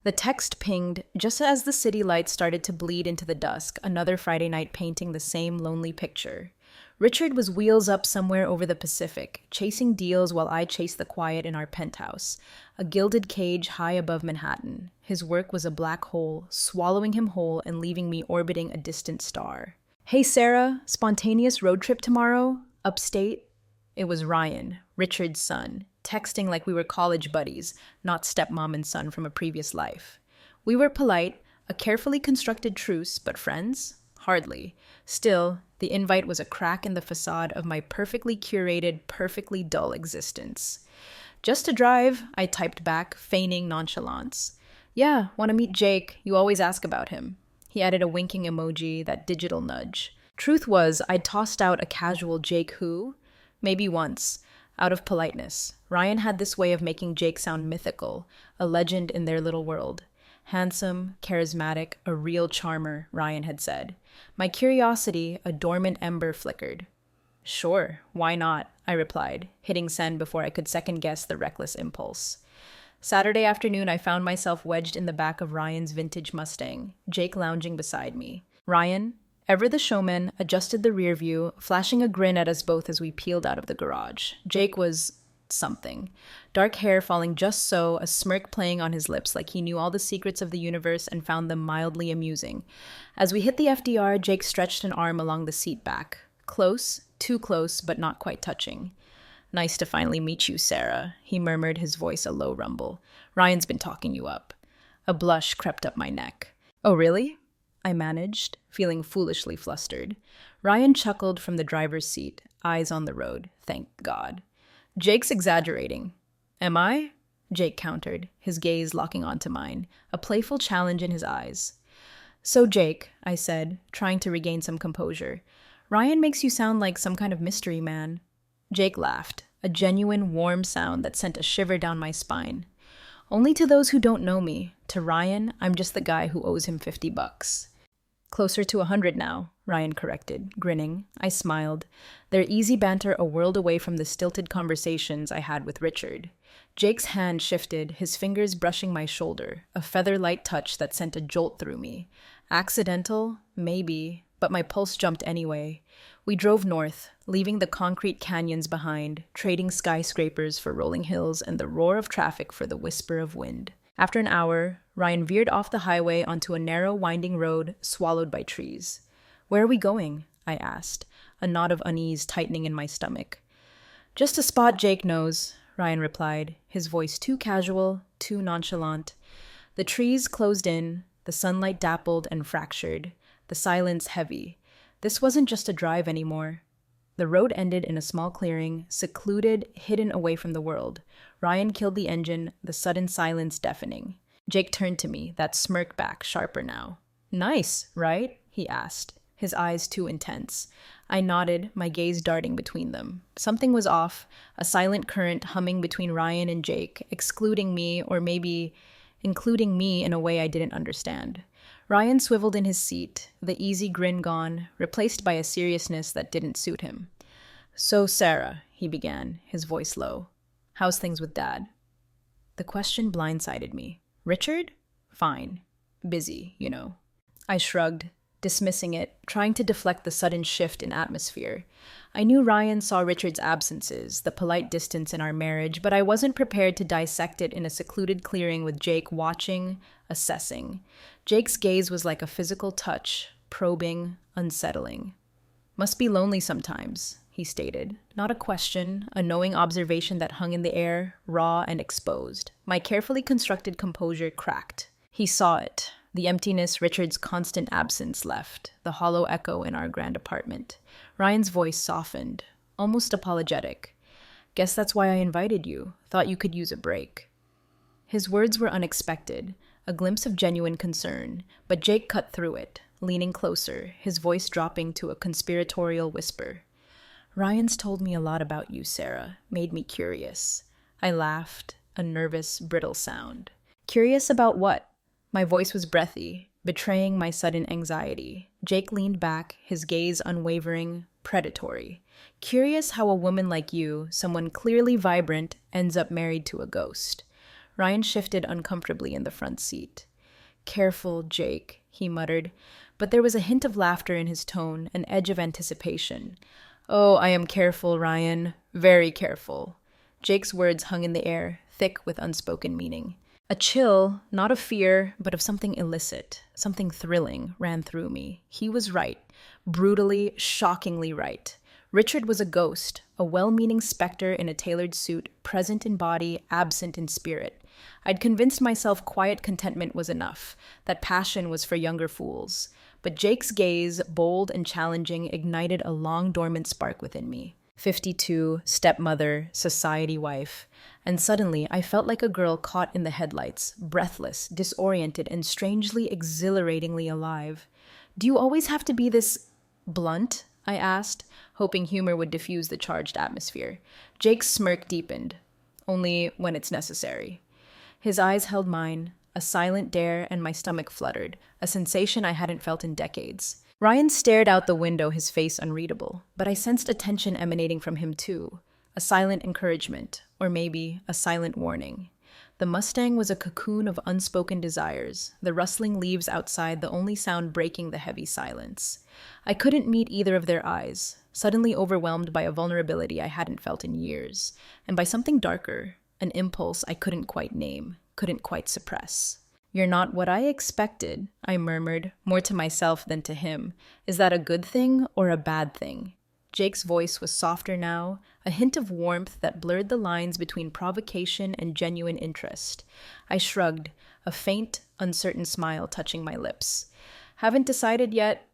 The text pinged just as the city lights started to bleed into the dusk, another Friday night painting the same lonely picture. Richard was wheels up somewhere over the Pacific, chasing deals while I chased the quiet in our penthouse, a gilded cage high above Manhattan. His work was a black hole, swallowing him whole and leaving me orbiting a distant star. Hey Sarah, spontaneous road trip tomorrow? Upstate? It was Ryan, Richard's son, texting like we were college buddies, not stepmom and son from a previous life. We were polite, a carefully constructed truce, but friends? Hardly. Still, the invite was a crack in the facade of my perfectly curated, perfectly dull existence. Just a drive, I typed back, feigning nonchalance. Yeah, want to meet Jake. You always ask about him. He added a winking emoji, that digital nudge. Truth was, I'd tossed out a casual Jake who? Maybe once, out of politeness. Ryan had this way of making Jake sound mythical, a legend in their little world. Handsome, charismatic, a real charmer, Ryan had said. My curiosity, a dormant ember, flickered. Sure, why not? I replied, hitting send before I could second-guess the reckless impulse. Saturday afternoon, I found myself wedged in the back of Ryan's vintage Mustang, Jake lounging beside me. Ryan, ever the showman, adjusted the rear view, flashing a grin at us both as we peeled out of the garage. Jake was something. Dark hair falling just so, a smirk playing on his lips like he knew all the secrets of the universe and found them mildly amusing. As we hit the FDR, Jake stretched an arm along the seat back. Close, too close, but not quite touching. Nice to finally meet you, Sarah, he murmured, his voice a low rumble. Ryan's been talking you up. A blush crept up my neck. Oh, really? I managed, feeling foolishly flustered. Ryan chuckled from the driver's seat, eyes on the road, thank God. Jake's exaggerating. Am I? Jake countered, his gaze locking onto mine, a playful challenge in his eyes. So, Jake, I said, trying to regain some composure, Ryan makes you sound like some kind of mystery man. Jake laughed, a genuine, warm sound that sent a shiver down my spine. Only to those who don't know me. To Ryan, I'm just the guy who owes him $50. Closer to 100 now, Ryan corrected, grinning. I smiled, their easy banter a world away from the stilted conversations I had with Richard. Jake's hand shifted, his fingers brushing my shoulder, a feather-light touch that sent a jolt through me. Accidental? Maybe, but my pulse jumped anyway. We drove north, leaving the concrete canyons behind, trading skyscrapers for rolling hills and the roar of traffic for the whisper of wind. After an hour, Ryan veered off the highway onto a narrow, winding road swallowed by trees. Where are we going? I asked, a knot of unease tightening in my stomach. Just a spot Jake knows, Ryan replied, his voice too casual, too nonchalant. The trees closed in, the sunlight dappled and fractured, the silence heavy. This wasn't just a drive anymore. The road ended in a small clearing, secluded, hidden away from the world. Ryan killed the engine, the sudden silence deafening. Jake turned to me, that smirk back, sharper now. Nice, right? He asked, his eyes too intense. I nodded, my gaze darting between them. Something was off, a silent current humming between Ryan and Jake, excluding me, or maybe including me in a way I didn't understand. Ryan swiveled in his seat, the easy grin gone, replaced by a seriousness that didn't suit him. So, Sarah, he began, his voice low. How's things with Dad? The question blindsided me. Richard? Fine. Busy, you know. I shrugged, dismissing it, trying to deflect the sudden shift in atmosphere. I knew Ryan saw Richard's absences, the polite distance in our marriage, but I wasn't prepared to dissect it in a secluded clearing with Jake watching, assessing. Jake's gaze was like a physical touch, probing, unsettling. Must be lonely sometimes, he stated. Not a question, a knowing observation that hung in the air, raw and exposed. My carefully constructed composure cracked. He saw it. The emptiness Richard's constant absence left, the hollow echo in our grand apartment. Ryan's voice softened, almost apologetic. Guess that's why I invited you. Thought you could use a break. His words were unexpected, a glimpse of genuine concern, but Jake cut through it, leaning closer, his voice dropping to a conspiratorial whisper. Ryan's told me a lot about you, Sarah, made me curious. I laughed, a nervous, brittle sound. Curious about what? My voice was breathy, betraying my sudden anxiety. Jake leaned back, his gaze unwavering, predatory. Curious how a woman like you, someone clearly vibrant, ends up married to a ghost. Ryan shifted uncomfortably in the front seat. "Careful, Jake," he muttered, but there was a hint of laughter in his tone, an edge of anticipation. "Oh, I am careful, Ryan. Very careful." Jake's words hung in the air, thick with unspoken meaning. A chill, not of fear, but of something illicit, something thrilling, ran through me. He was right. Brutally, shockingly right. Richard was a ghost, a well-meaning specter in a tailored suit, present in body, absent in spirit. I'd convinced myself quiet contentment was enough, that passion was for younger fools. But Jake's gaze, bold and challenging, ignited a long-dormant spark within me. 52, stepmother, society wife. And suddenly, I felt like a girl caught in the headlights, breathless, disoriented, and strangely, exhilaratingly alive. "Do you always have to be this blunt?" I asked, hoping humor would diffuse the charged atmosphere. Jake's smirk deepened. "Only when it's necessary." His eyes held mine, a silent dare, and my stomach fluttered, a sensation I hadn't felt in decades. Ryan stared out the window, his face unreadable, but I sensed a tension emanating from him too, a silent encouragement, or maybe a silent warning. The Mustang was a cocoon of unspoken desires, the rustling leaves outside the only sound breaking the heavy silence. I couldn't meet either of their eyes, suddenly overwhelmed by a vulnerability I hadn't felt in years, and by something darker, an impulse I couldn't quite name, couldn't quite suppress. "You're not what I expected," I murmured, more to myself than to him. "Is that a good thing or a bad thing?" Jake's voice was softer now, a hint of warmth that blurred the lines between provocation and genuine interest. I shrugged, a faint, uncertain smile touching my lips. "Haven't decided yet."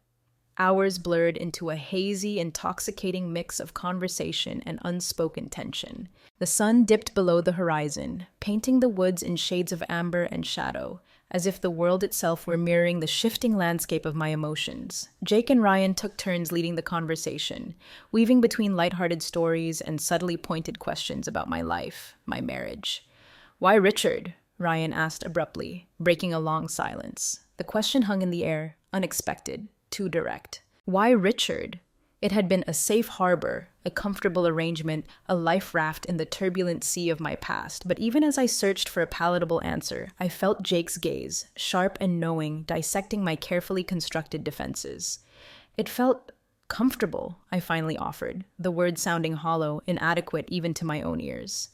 Hours blurred into a hazy, intoxicating mix of conversation and unspoken tension. The sun dipped below the horizon, painting the woods in shades of amber and shadow, as if the world itself were mirroring the shifting landscape of my emotions. Jake and Ryan took turns leading the conversation, weaving between lighthearted stories and subtly pointed questions about my life, my marriage. "Why Richard?" Ryan asked abruptly, breaking a long silence. The question hung in the air, unexpected, too direct. Why Richard? It had been a safe harbor, a comfortable arrangement, a life raft in the turbulent sea of my past. But even as I searched for a palatable answer, I felt Jake's gaze, sharp and knowing, dissecting my carefully constructed defenses. "It felt comfortable," I finally offered, the words sounding hollow, inadequate even to my own ears.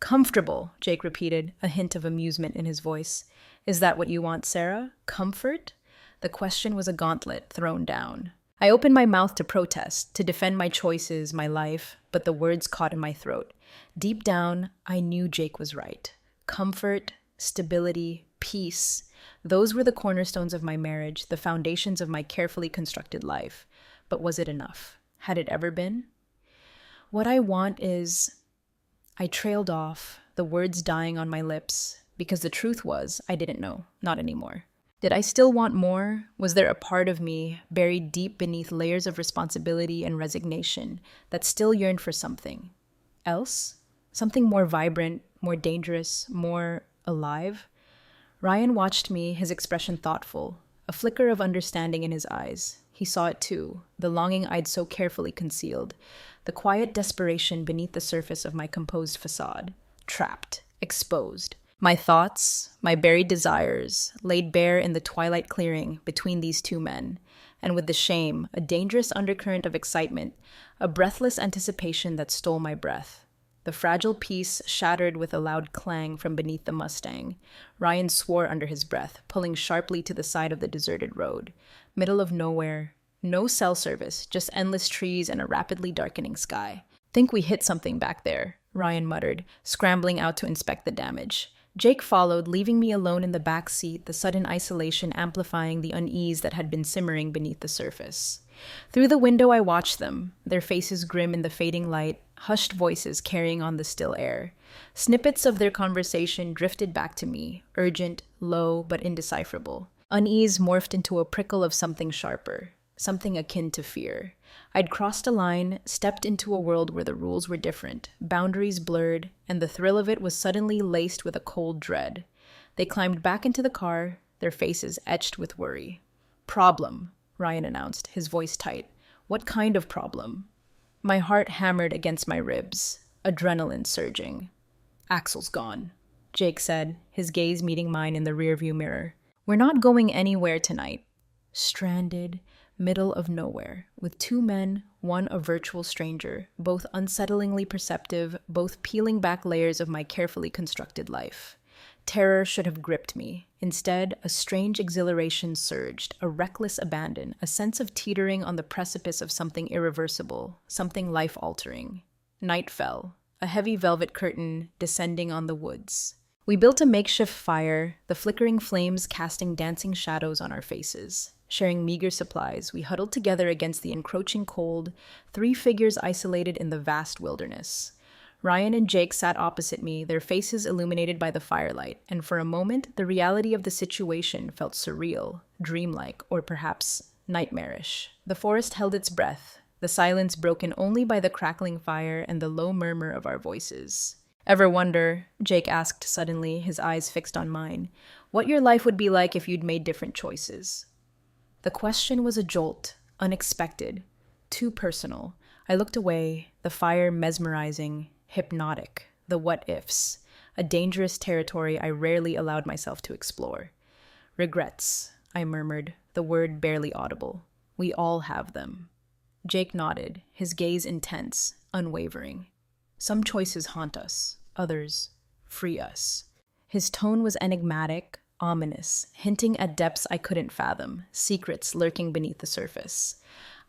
"Comfortable," Jake repeated, a hint of amusement in his voice. "Is that what you want, Sarah? Comfort?" The question was a gauntlet thrown down. I opened my mouth to protest, to defend my choices, my life, but the words caught in my throat. Deep down, I knew Jake was right. Comfort, stability, peace. Those were the cornerstones of my marriage, the foundations of my carefully constructed life. But was it enough? Had it ever been? "What I want is..." I trailed off, the words dying on my lips, because the truth was, I didn't know, not anymore. Did I still want more? Was there a part of me, buried deep beneath layers of responsibility and resignation, that still yearned for something else? Something more vibrant, more dangerous, more alive? Ryan watched me, his expression thoughtful, a flicker of understanding in his eyes. He saw it too, the longing I'd so carefully concealed, the quiet desperation beneath the surface of my composed facade. Trapped, exposed. My thoughts, my buried desires, laid bare in the twilight clearing between these two men, and with the shame, a dangerous undercurrent of excitement, a breathless anticipation that stole my breath. The fragile piece shattered with a loud clang from beneath the Mustang. Ryan swore under his breath, pulling sharply to the side of the deserted road. Middle of nowhere, no cell service, just endless trees and a rapidly darkening sky. "Think we hit something back there," Ryan muttered, scrambling out to inspect the damage. Jake followed, leaving me alone in the back seat, the sudden isolation amplifying the unease that had been simmering beneath the surface. Through the window I watched them, their faces grim in the fading light, hushed voices carrying on the still air. Snippets of their conversation drifted back to me, urgent, low, but indecipherable. Unease morphed into a prickle of something sharper, something akin to fear. I'd crossed a line, stepped into a world where the rules were different, boundaries blurred, and the thrill of it was suddenly laced with a cold dread. They climbed back into the car, their faces etched with worry. "Problem," Ryan announced, his voice tight. "What kind of problem?" My heart hammered against my ribs, adrenaline surging. "Axel's gone." Jake said, his gaze meeting mine in the rearview mirror. We're not going anywhere tonight. Stranded, middle of nowhere, with two men, one a virtual stranger, both unsettlingly perceptive, both peeling back layers of my carefully constructed life. Terror should have gripped me. Instead, a strange exhilaration surged, a reckless abandon, a sense of teetering on the precipice of something irreversible, something life-altering. Night fell, a heavy velvet curtain descending on the woods. We built a makeshift fire, the flickering flames casting dancing shadows on our faces. Sharing meager supplies, we huddled together against the encroaching cold, three figures isolated in the vast wilderness. Ryan and Jake sat opposite me, their faces illuminated by the firelight, and for a moment, the reality of the situation felt surreal, dreamlike, or perhaps nightmarish. The forest held its breath, the silence broken only by the crackling fire and the low murmur of our voices. Ever wonder, Jake asked suddenly, his eyes fixed on mine, what your life would be like if you'd made different choices? The question was a jolt, unexpected, too personal. I looked away, the fire mesmerizing, hypnotic, the what-ifs, a dangerous territory I rarely allowed myself to explore. Regrets, I murmured, the word barely audible. We all have them. Jake nodded, his gaze intense, unwavering. Some choices haunt us, others free us. His tone was enigmatic, ominous, hinting at depths I couldn't fathom, secrets lurking beneath the surface.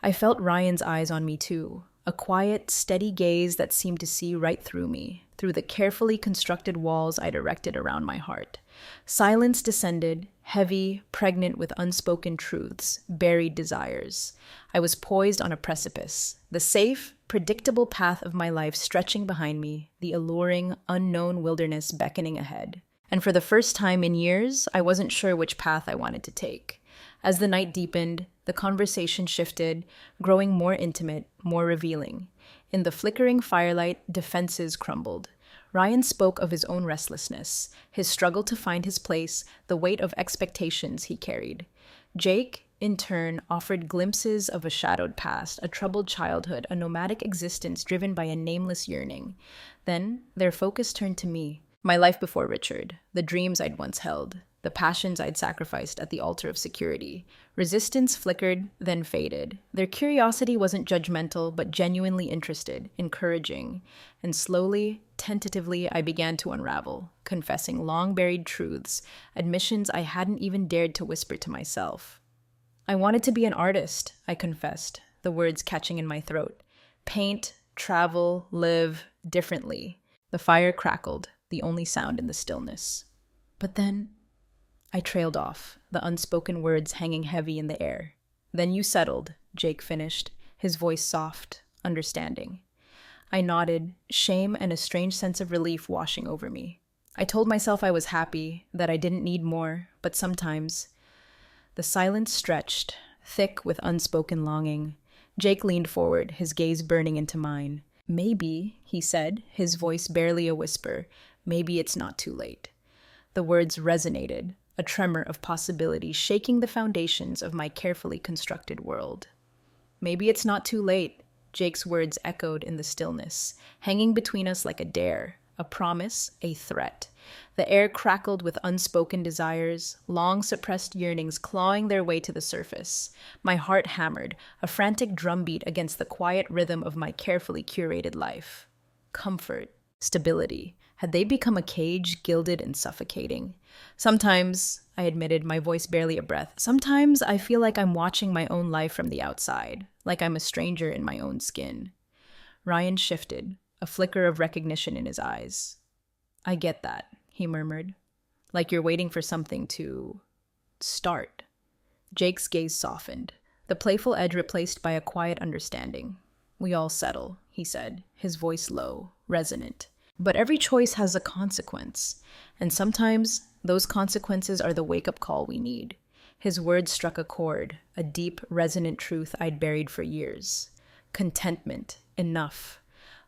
I felt Ryan's eyes on me too, a quiet, steady gaze that seemed to see right through me, through the carefully constructed walls I'd erected around my heart. Silence descended, heavy, pregnant with unspoken truths, buried desires. I was poised on a precipice, the safe, predictable path of my life stretching behind me, the alluring, unknown wilderness beckoning ahead. And for the first time in years, I wasn't sure which path I wanted to take. As the night deepened, the conversation shifted, growing more intimate, more revealing. In the flickering firelight, defenses crumbled. Ryan spoke of his own restlessness, his struggle to find his place, the weight of expectations he carried. Jake, in turn, offered glimpses of a shadowed past, a troubled childhood, a nomadic existence driven by a nameless yearning. Then, their focus turned to me. My life before Richard, the dreams I'd once held, the passions I'd sacrificed at the altar of security. Resistance flickered, then faded. Their curiosity wasn't judgmental, but genuinely interested, encouraging. And slowly, tentatively, I began to unravel, confessing long-buried truths, admissions I hadn't even dared to whisper to myself. I wanted to be an artist, I confessed, the words catching in my throat. Paint, travel, live differently. The fire crackled, the only sound in the stillness. But then, I trailed off, the unspoken words hanging heavy in the air. Then you settled, Jake finished, his voice soft, understanding. I nodded, shame and a strange sense of relief washing over me. I told myself I was happy, that I didn't need more, but sometimes... The silence stretched, thick with unspoken longing. Jake leaned forward, his gaze burning into mine. Maybe, he said, his voice barely a whisper, maybe it's not too late. The words resonated, a tremor of possibility shaking the foundations of my carefully constructed world. Maybe it's not too late, Jake's words echoed in the stillness, hanging between us like a dare, a promise, a threat. The air crackled with unspoken desires, long-suppressed yearnings clawing their way to the surface. My heart hammered, a frantic drumbeat against the quiet rhythm of my carefully curated life. Comfort, stability. Had they become a cage, gilded and suffocating? Sometimes, I admitted, my voice barely a breath, sometimes I feel like I'm watching my own life from the outside, like I'm a stranger in my own skin. Ryan shifted, a flicker of recognition in his eyes. I get that, he murmured. Like you're waiting for something to... start. Jake's gaze softened, the playful edge replaced by a quiet understanding. We all settle, he said, his voice low, resonant. But every choice has a consequence, and sometimes those consequences are the wake-up call we need. His words struck a chord, a deep, resonant truth I'd buried for years. Contentment, enough.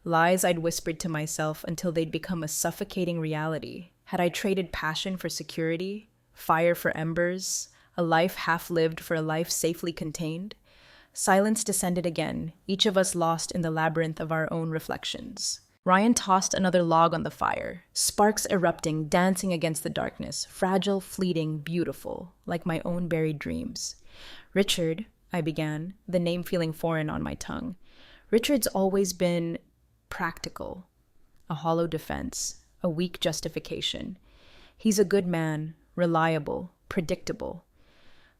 Lies I'd whispered to myself until they'd become a suffocating reality. Had I traded passion for security, fire for embers, a life half-lived for a life safely contained? Silence descended again, each of us lost in the labyrinth of our own reflections. Ryan tossed another log on the fire, sparks erupting, dancing against the darkness, fragile, fleeting, beautiful, like my own buried dreams. Richard, I began, the name feeling foreign on my tongue. Richard's always been practical, a hollow defense, a weak justification. He's a good man, reliable, predictable.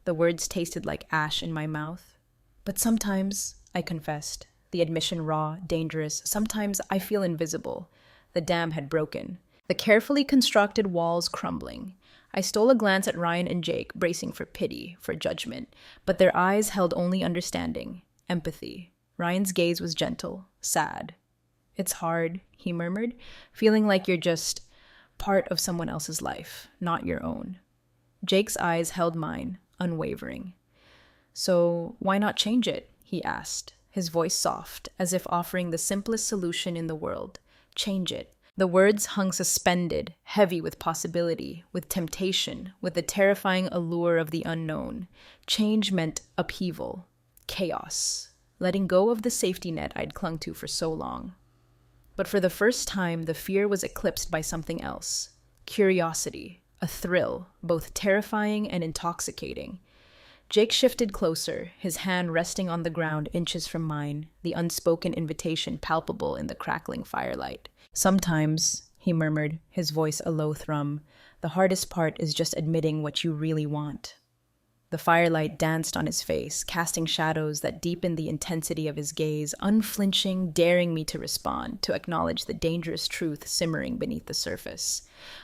The words tasted like ash in my mouth. But sometimes, I confessed, the admission raw, dangerous, sometimes I feel invisible. The dam had broken. The carefully constructed walls crumbling. I stole a glance at Ryan and Jake, bracing for pity, for judgment, but their eyes held only understanding, empathy. Ryan's gaze was gentle, sad. "It's hard," he murmured, "feeling like you're just part of someone else's life, not your own." Jake's eyes held mine, unwavering. "So why not change it?" he asked, his voice soft, as if offering the simplest solution in the world. "Change it." The words hung suspended, heavy with possibility, with temptation, with the terrifying allure of the unknown. Change meant upheaval, chaos, letting go of the safety net I'd clung to for so long. But for the first time, the fear was eclipsed by something else. Curiosity, a thrill, both terrifying and intoxicating. Jake shifted closer, his hand resting on the ground inches from mine, the unspoken invitation palpable in the crackling firelight. "Sometimes," he murmured, his voice a low thrum, "the hardest part is just admitting what you really want." The firelight danced on his face, casting shadows that deepened the intensity of his gaze, unflinching, daring me to respond, to acknowledge the dangerous truth simmering beneath the surface.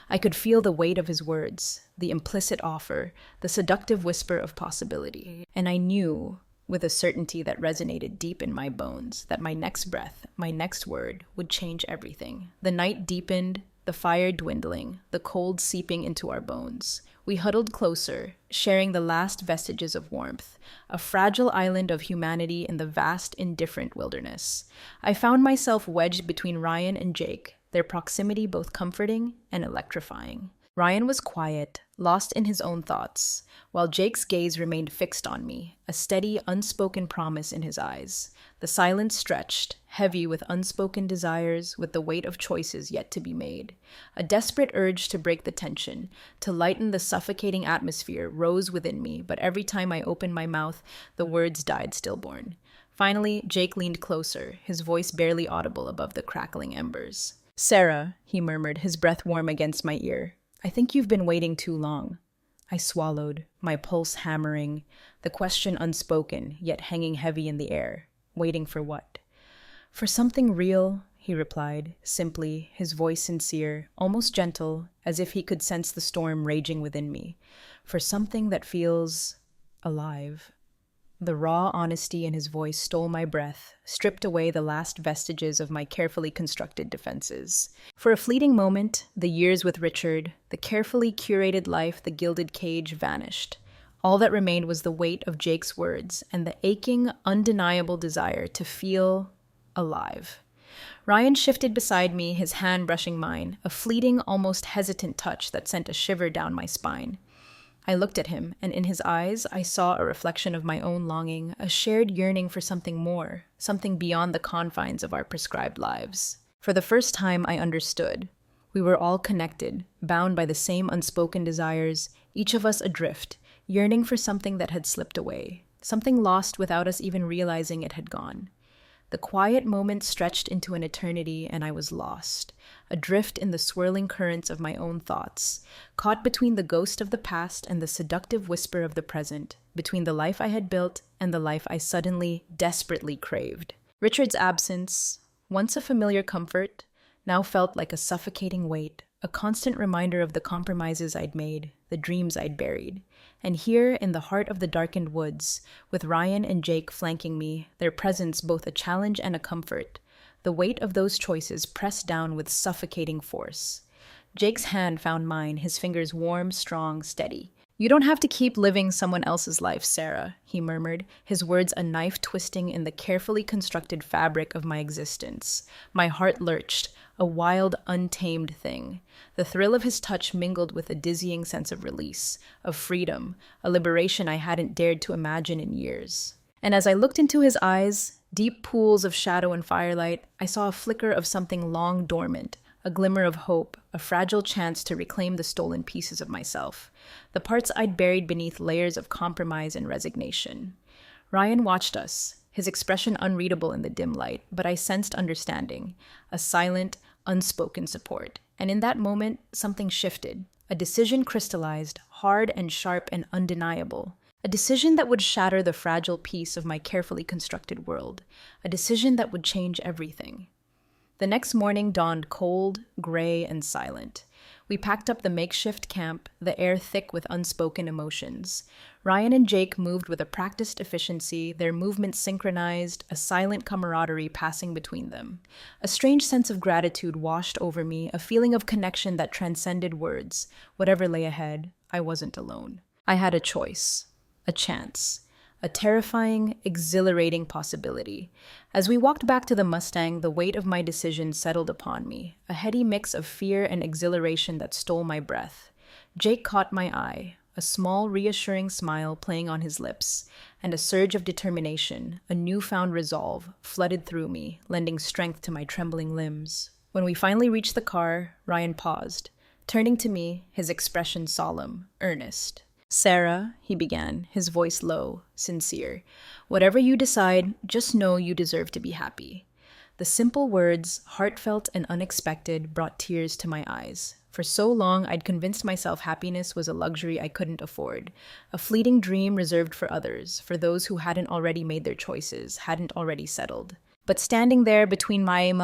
I could feel the weight of his words, the implicit offer, the seductive whisper of possibility. And I knew, with a certainty that resonated deep in my bones, that my next breath, my next word, would change everything. The night deepened, the fire dwindling, the cold seeping into our bones. We huddled closer, sharing the last vestiges of warmth, a fragile island of humanity in the vast, indifferent wilderness. I found myself wedged between Ryan and Jake, their proximity both comforting and electrifying. Ryan was quiet, lost in his own thoughts, while Jake's gaze remained fixed on me, a steady, unspoken promise in his eyes. The silence stretched, heavy with unspoken desires, with the weight of choices yet to be made. A desperate urge to break the tension, to lighten the suffocating atmosphere, rose within me, but every time I opened my mouth, the words died stillborn. Finally, Jake leaned closer, his voice barely audible above the crackling embers. "Sarah," he murmured, his breath warm against my ear, "I think you've been waiting too long." I swallowed, my pulse hammering, the question unspoken, yet hanging heavy in the air. Waiting for what? "For something real," he replied, simply, his voice sincere, almost gentle, as if he could sense the storm raging within me. "For something that feels alive." The raw honesty in his voice stole my breath, stripped away the last vestiges of my carefully constructed defenses. For a fleeting moment, the years with Richard, the carefully curated life, the gilded cage, vanished. All that remained was the weight of Jake's words and the aching, undeniable desire to feel alive. Ryan shifted beside me, his hand brushing mine, a fleeting, almost hesitant touch that sent a shiver down my spine. I looked at him, and in his eyes I saw a reflection of my own longing, a shared yearning for something more, something beyond the confines of our prescribed lives. For the first time, I understood. We were all connected, bound by the same unspoken desires, each of us adrift, yearning for something that had slipped away, something lost without us even realizing it had gone. The quiet moment stretched into an eternity, and I was lost, adrift in the swirling currents of my own thoughts, caught between the ghost of the past and the seductive whisper of the present, between the life I had built and the life I suddenly, desperately craved. Richard's absence, once a familiar comfort, now felt like a suffocating weight, a constant reminder of the compromises I'd made, the dreams I'd buried. And here, in the heart of the darkened woods, with Ryan and Jake flanking me, their presence both a challenge and a comfort, the weight of those choices pressed down with suffocating force. Jake's hand found mine, his fingers warm, strong, steady. "You don't have to keep living someone else's life, Sarah," he murmured, his words a knife twisting in the carefully constructed fabric of my existence. My heart lurched, a wild, untamed thing. The thrill of his touch mingled with a dizzying sense of release, of freedom, a liberation I hadn't dared to imagine in years. And as I looked into his eyes, Deep pools of shadow and firelight, I saw a flicker of something long dormant, a glimmer of hope, a fragile chance to reclaim the stolen pieces of myself, the parts I'd buried beneath layers of compromise and resignation. Ryan watched us, his expression unreadable in the dim light, but I sensed understanding, a silent, unspoken support. And in that moment, something shifted. A decision crystallized, hard and sharp and undeniable. A decision that would shatter the fragile peace of my carefully constructed world. A decision that would change everything. The next morning dawned cold, gray, and silent. We packed up the makeshift camp, the air thick with unspoken emotions. Ryan and Jake moved with a practiced efficiency, their movements synchronized, a silent camaraderie passing between them. A strange sense of gratitude washed over me, a feeling of connection that transcended words. Whatever lay ahead, I wasn't alone. I had a choice, a chance. A terrifying, exhilarating possibility. As we walked back to the Mustang, the weight of my decision settled upon me, a heady mix of fear and exhilaration that stole my breath. Jake caught my eye, a small, reassuring smile playing on his lips, and a surge of determination, a newfound resolve, flooded through me, lending strength to my trembling limbs. When we finally reached the car, Ryan paused, turning to me, his expression solemn, earnest. "Sarah," he began, his voice low, sincere, "whatever you decide, just know you deserve to be happy." The simple words, heartfelt and unexpected, brought tears to my eyes. For so long, I'd convinced myself happiness was a luxury I couldn't afford, a fleeting dream reserved for others, for those who hadn't already made their choices, hadn't already settled. But standing there between Ryan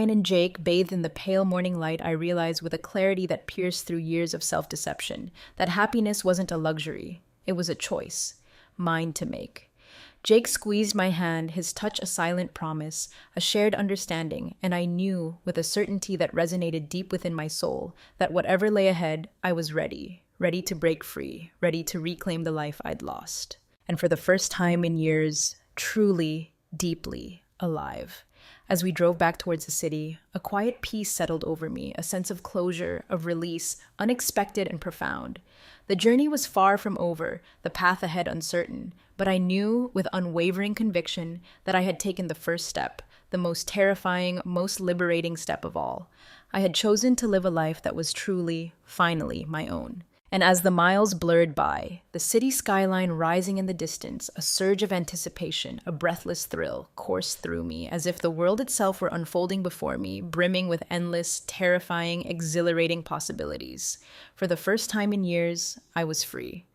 and Jake, bathed in the pale morning light, I realized with a clarity that pierced through years of self-deception that happiness wasn't a luxury. It was a choice, mine to make. Jake squeezed my hand, his touch a silent promise, a shared understanding, and I knew, with a certainty that resonated deep within my soul, that whatever lay ahead, I was ready to break free, ready to reclaim the life I'd lost. And for the first time in years, truly, deeply alive. As we drove back towards the city, a quiet peace settled over me, a sense of closure, of release, unexpected and profound. The journey was far from over, the path ahead uncertain, but I knew with unwavering conviction that I had taken the first step, the most terrifying, most liberating step of all. I had chosen to live a life that was truly, finally, my own. And as the miles blurred by, the city skyline rising in the distance, a surge of anticipation, a breathless thrill, coursed through me, as if the world itself were unfolding before me, brimming with endless, terrifying, exhilarating possibilities. For the first time in years, I was free.